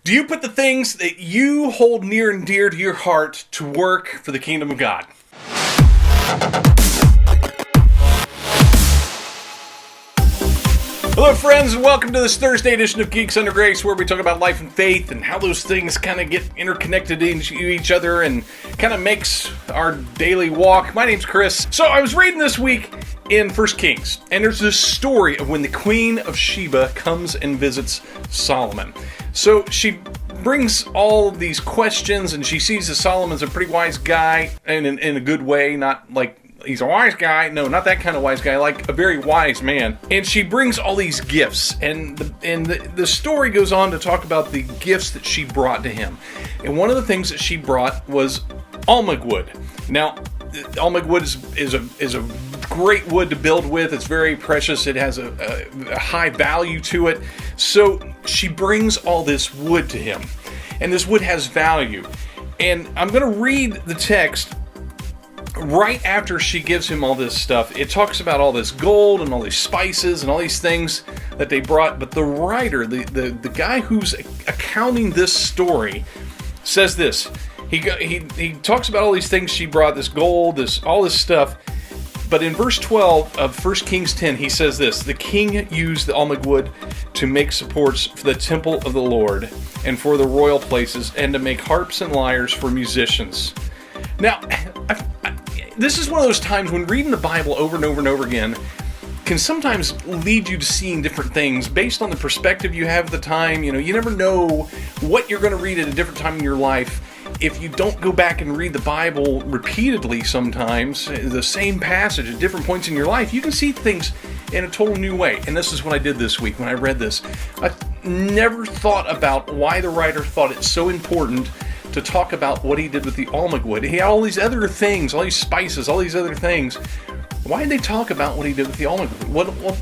Do you put the things that you hold near and dear to your heart to work for the kingdom of God? Hello friends, and welcome to this Thursday edition of Geeks Under Grace, where we talk about life and faith and how those things kind of get interconnected into each other and kind of makes our daily walk. My name's Chris. So I was reading this week in 1 Kings, and there's this story of when the Queen of Sheba comes and visits Solomon. So she brings all of these questions, and she sees that Solomon's a pretty wise guy, and in a good way, not like he's a wise guy. No, not that kind of wise guy, like a very wise man. And she brings all these gifts, and the story goes on to talk about the gifts that she brought to him. And one of the things that she brought was almug wood. Now, almug wood is a great wood to build with. It's very precious. It has a high value to it. So she brings all this wood to him, and this wood has value. And I'm going to read the text. Right after she gives him all this stuff, it talks about all this gold and all these spices and all these things that they brought. But the writer, the guy who's accounting this story, says this. He talks about all these things she brought, this gold, all this stuff. But in verse 12 of 1 Kings 10, he says this: the king used the almug wood to make supports for the temple of the Lord and for the royal places, and to make harps and lyres for musicians. Now, this is one of those times when reading the Bible over and over and over again can sometimes lead you to seeing different things based on the perspective you have at the time. You know, you never know what you're going to read at a different time in your life. If you don't go back and read the Bible repeatedly sometimes, the same passage at different points in your life, you can see things in a total new way. And this is what I did this week when I read this. I never thought about why the writer thought it so important to talk about what he did with the almug wood. He had all these other things, all these spices, all these other things. Why did they talk about what he did with the almug wood? Well,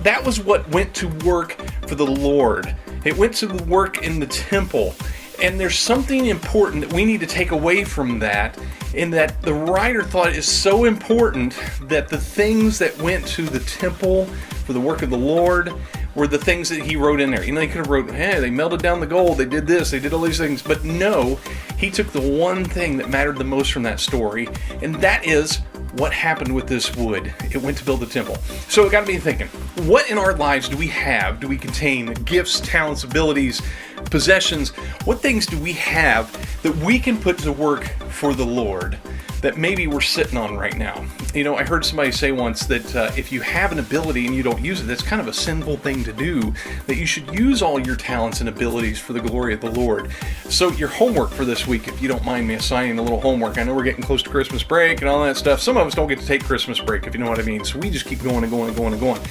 that was what went to work for the Lord. It went to the work in the temple. And there's something important that we need to take away from that, in that the writer thought it is so important that the things that went to the temple for the work of the Lord were the things that he wrote in there. You know, he could have wrote, hey, they melted down the gold, they did this, they did all these things. But no, he took the one thing that mattered the most from that story, and that is what happened with this wood. It went to build the temple. So it got me thinking, what in our lives do we have? Do we contain gifts, talents, abilities, possessions? What things do we have that we can put to work for the Lord that maybe we're sitting on right now? You know, I heard somebody say once that if you have an ability and you don't use it, that's kind of a sinful thing to do, that you should use all your talents and abilities for the glory of the Lord. So your homework for this week, if you don't mind me assigning a little homework, I know we're getting close to Christmas break and all that stuff. Some of us don't get to take Christmas break, if you know what I mean. So we just keep going and going and going and going.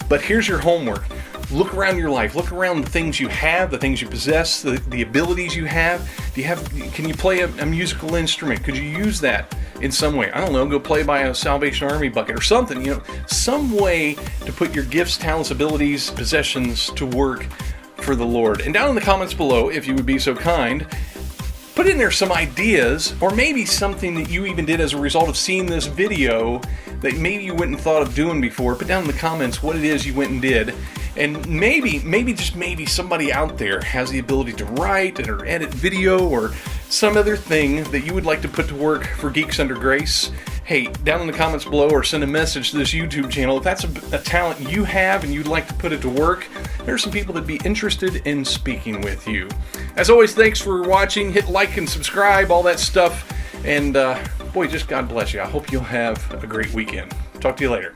But here's your homework. Look around your life. Look around the things you have, the things you possess, the abilities you have. Can you play a musical instrument? Could you use that in some way? I don't know, go play by a Salvation Army bucket or something, you know, some way to put your gifts, talents, abilities, possessions to work for the Lord. And down in the comments below, if you would be so kind, put in there some ideas, or maybe something that you even did as a result of seeing this video that maybe you wouldn't have thought of doing before. Put down in the comments what it is you went and did. And maybe just maybe somebody out there has the ability to write or edit video or some other thing that you would like to put to work for Geeks Under Grace. Hey, down in the comments below, or send a message to this YouTube channel. If that's a talent you have and you'd like to put it to work, there's some people that'd be interested in speaking with you. As always, thanks for watching. Hit like and subscribe, all that stuff. And boy, just God bless you. I hope you'll have a great weekend. Talk to you later.